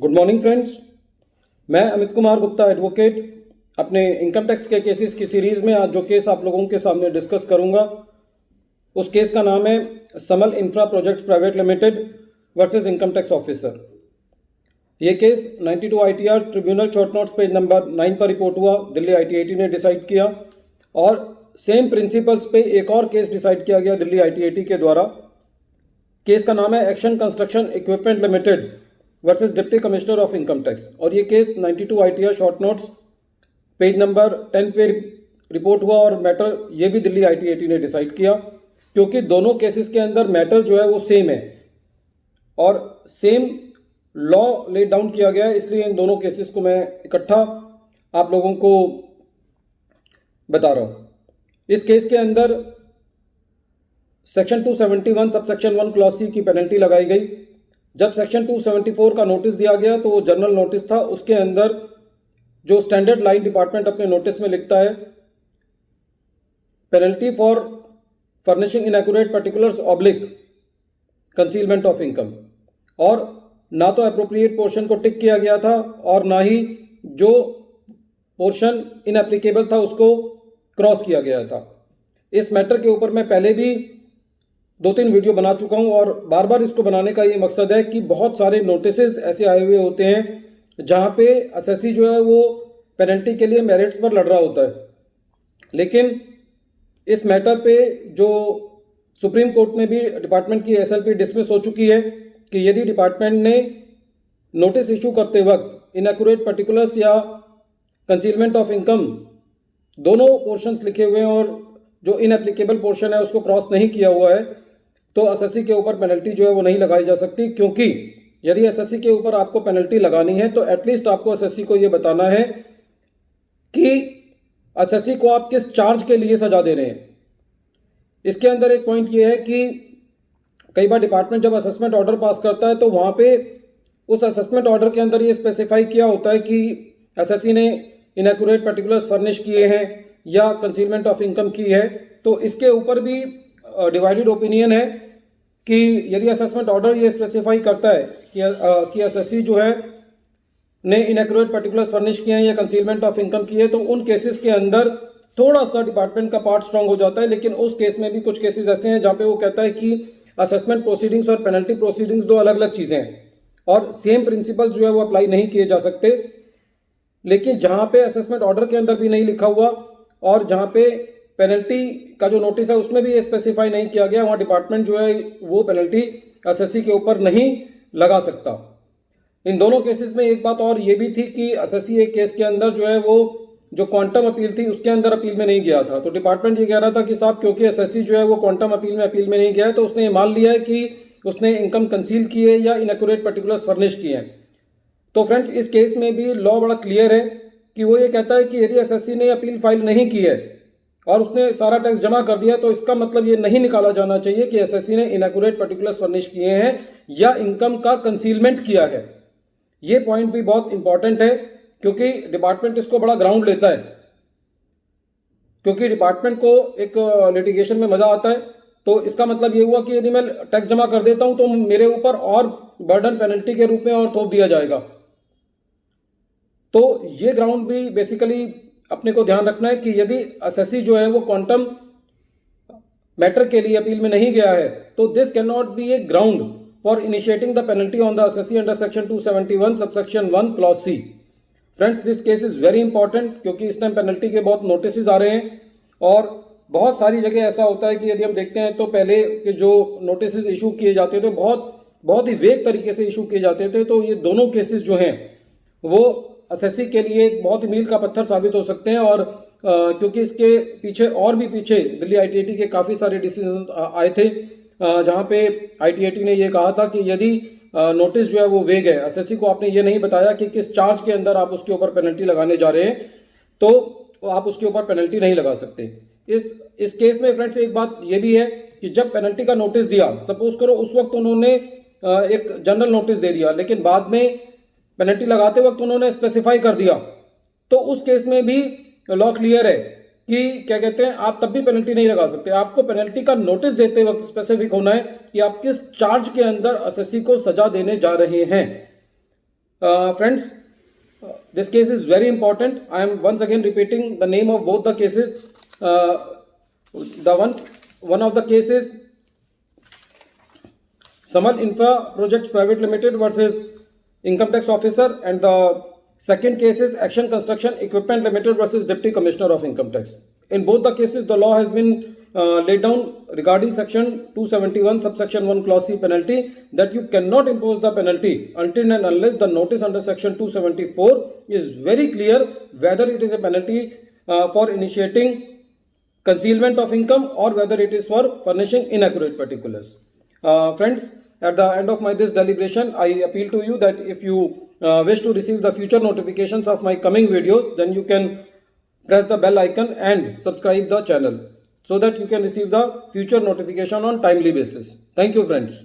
Good morning friends. मैं Amit Kumar Gupta advocate अपने income tax के केसेस की सीरीज़ में आज जो केस आप लोगों के सामने डिस्कस करूंगा उस केस का नाम है Samal infra project private limited versus income tax officer. ये case 92 ITR tribunal short notes page number 9 पर रिपोर्ट हुआ। दिल्ली ITAT ने डिसाइड किया और सेम प्रिंसिपल्स पे एक और केस डिसाइड किया गया दिल्ली ITAT के द्वारा। केस का नाम है action construction equipment limited versus deputy commissioner of income tax और ये case 92 ITR short notes page number 10 पे रिपोर्ट हुआ और मैटर ये भी दिल्ली ITAT ने डिसाइड किया क्योंकि दोनों केसेस के अंदर मैटर जो है वो सेम है और सेम लॉ लेट डाउन किया गया है, इसलिए इन दोनों केसेस को मैं इकट्ठा आप लोगों को बता रहा हूँ। इस केस के अंदर सेक्शन 271 सबसेक्शन 1 क्लॉज सी की पेनल्टी लगाई गई। जब सेक्शन 274 का नोटिस दिया गया तो वो जनरल नोटिस था, उसके अंदर जो स्टैंडर्ड लाइन डिपार्टमेंट अपने नोटिस में लिखता है penalty for furnishing inaccurate particulars oblique concealment of income, और ना तो अप्रोप्रिएट पोर्शन को टिक किया गया था और ना ही जो पोर्शन इनएप्लीकेबल था उसको क्रॉस किया गया था। इस मैटर के ऊपर मैं पहले भी 2-3 वीडियो बना चुका हूं और बार बार इसको बनाने का ये मकसद है कि बहुत सारे नोटिसेस ऐसे आए हुए होते हैं जहां पे एसएससी जो है वो पेनल्टी के लिए मेरिट्स पर लड़ रहा होता है, लेकिन इस मैटर पे जो सुप्रीम कोर्ट में भी डिपार्टमेंट की SLP डिसमिस हो चुकी है कि यदि डिपार्टमेंट ने नोटिस इशू करते वक्त इनएक्यूरेट पर्टिकुलर्स या कंसीलमेंट ऑफ इनकम दोनों पोर्शंस लिखे हुए हैं और जो इनएप्लीकेबल पोर्शन है उसको क्रॉस नहीं किया हुआ है तो एसएससी के ऊपर पेनल्टी जो है वो नहीं लगाई जा सकती, क्योंकि यदि एसएससी के ऊपर आपको पेनल्टी लगानी है तो एटलीस्ट आपको एसएससी को ये बताना है कि एसएससी को आप किस चार्ज के लिए सजा दे रहे हैं। इसके अंदर एक पॉइंट ये है कि कई बार डिपार्टमेंट जब असेसमेंट ऑर्डर पास करता है तो वहाँ पे उस असेसमेंट ऑर्डर के अंदर ये स्पेसिफाई किया होता है कि एसएससी ने इनएक्यूरेट पर्टिकुलर्स फर्निश किए हैं या कंसीलमेंट ऑफ इनकम की है, तो इसके ऊपर भी डिवाइडेड ओपिनियन है कि यदि असेसमेंट ऑर्डर ये स्पेसिफाई करता है कि एसएससी जो है ने इनएक्यूरेट पर्टिकुलर्स फर्निश किए हैं या कंसीलमेंट ऑफ इनकम की है तो उन केसेस के अंदर थोड़ा सा डिपार्टमेंट का पार्ट स्ट्रांग हो जाता है। लेकिन उस केस में भी कुछ केसेस ऐसे हैं जहाँ पे वो कहता है कि असेसमेंट प्रोसीडिंग्स और पेनल्टी प्रोसीडिंग्स दो अलग अलग चीज़ें हैं और सेम प्रिंसिपल जो है वो अप्लाई नहीं किए जा सकते। लेकिन जहाँ पे असेसमेंट ऑर्डर के अंदर भी नहीं लिखा हुआ और जहाँ पे पेनल्टी का जो नोटिस है उसमें भी ये स्पेसिफाई नहीं किया गया, वहाँ डिपार्टमेंट जो है वो पेनल्टी एसएससी के ऊपर नहीं लगा सकता। इन दोनों केसेस में एक बात और ये भी थी कि एसएससी एक केस के अंदर जो है वो जो क्वांटम अपील थी उसके अंदर अपील में नहीं गया था, तो डिपार्टमेंट ये कह रहा था कि साहब क्योंकि एसएससी जो है वो क्वांटम अपील में नहीं गया है तो उसने ये मान लिया है कि उसने इनकम कंसील की है या इनएक्यूरेट पर्टिकुलर्स फर्निश किए हैं। तो फ्रेंड्स इस केस में भी लॉ बड़ा क्लियर है कि वो ये कहता है कि यदि एसएससी ने अपील फाइल नहीं की है और उसने सारा टैक्स जमा कर दिया तो इसका मतलब ये नहीं निकाला जाना चाहिए कि एसएससी ने इनएक्यूरेट पर्टिकुलर्स फर्निश किए हैं या इनकम का कंसीलमेंट किया है। ये पॉइंट भी बहुत इंपॉर्टेंट है क्योंकि डिपार्टमेंट इसको बड़ा ग्राउंड लेता है, क्योंकि डिपार्टमेंट को एक लिटिगेशन में मजा आता है। तो इसका मतलब ये हुआ कि यदि मैं टैक्स जमा कर देता हूं तो मेरे ऊपर और बर्डन पेनल्टी के रूप में और थोप दिया जाएगा। तो ये ग्राउंड भी बेसिकली अपने को ध्यान रखना है कि यदि एसएससी जो है वो क्वांटम मैटर के लिए अपील में नहीं गया है तो this cannot be a ground for initiating the penalty on the SSC under section 271 subsection 1 clause c. Friends this case is very important क्योंकि इस टाइम पेनल्टी के बहुत नोटिस आ रहे हैं और बहुत सारी जगह ऐसा होता है कि यदि हम देखते हैं तो पहले के जो नोटिस इशू किए जाते थे बहुत ही वेग तरीके से इशू किए जाते थे, तो ये दोनों केसेस जो हैं वो एसएससी के लिए एक बहुत ही मील का पत्थर साबित हो सकते हैं। और क्योंकि इसके पीछे और भी पीछे दिल्ली ITAT के काफ़ी सारे डिसीजन आए थे जहां पे ITAT ने ये कहा था कि यदि नोटिस जो है वो वेग है, एसएससी को आपने ये नहीं बताया कि किस चार्ज के अंदर आप उसके ऊपर पेनल्टी लगाने जा रहे हैं तो आप उसके ऊपर पेनल्टी नहीं लगा सकते। इस केस में फ्रेंड्स एक बात ये भी है कि जब पेनल्टी का नोटिस दिया, सपोज करो उस वक्त उन्होंने एक जनरल नोटिस दे दिया लेकिन बाद में पेनल्टी लगाते वक्त उन्होंने स्पेसिफाई कर दिया, तो उस केस में भी लॉ क्लियर है कि क्या कहते हैं आप तब भी पेनल्टी नहीं लगा सकते। आपको पेनल्टी का नोटिस देते वक्त स्पेसिफिक होना है कि आप किस चार्ज के अंदर एसएससी को सजा देने जा रहे हैं। Friends, this case is very important. I am once again repeating the name of both the cases. One of the cases, Samal Infra Projects Private Limited versus Income Tax Officer, and the second case is Action Construction Equipment Limited versus Deputy Commissioner of Income Tax. In both the cases, the law has been laid down regarding section 271 subsection 1 clause C penalty, that you cannot impose the penalty until and unless the notice under section 274 is very clear whether it is a penalty for initiating concealment of income or whether it is for furnishing inaccurate particulars. Friends, at the end of this deliberation, I appeal to you that if you wish to receive the future notifications of my coming videos, then you can press the bell icon and subscribe the channel so that you can receive the future notification on timely basis. Thank you, friends.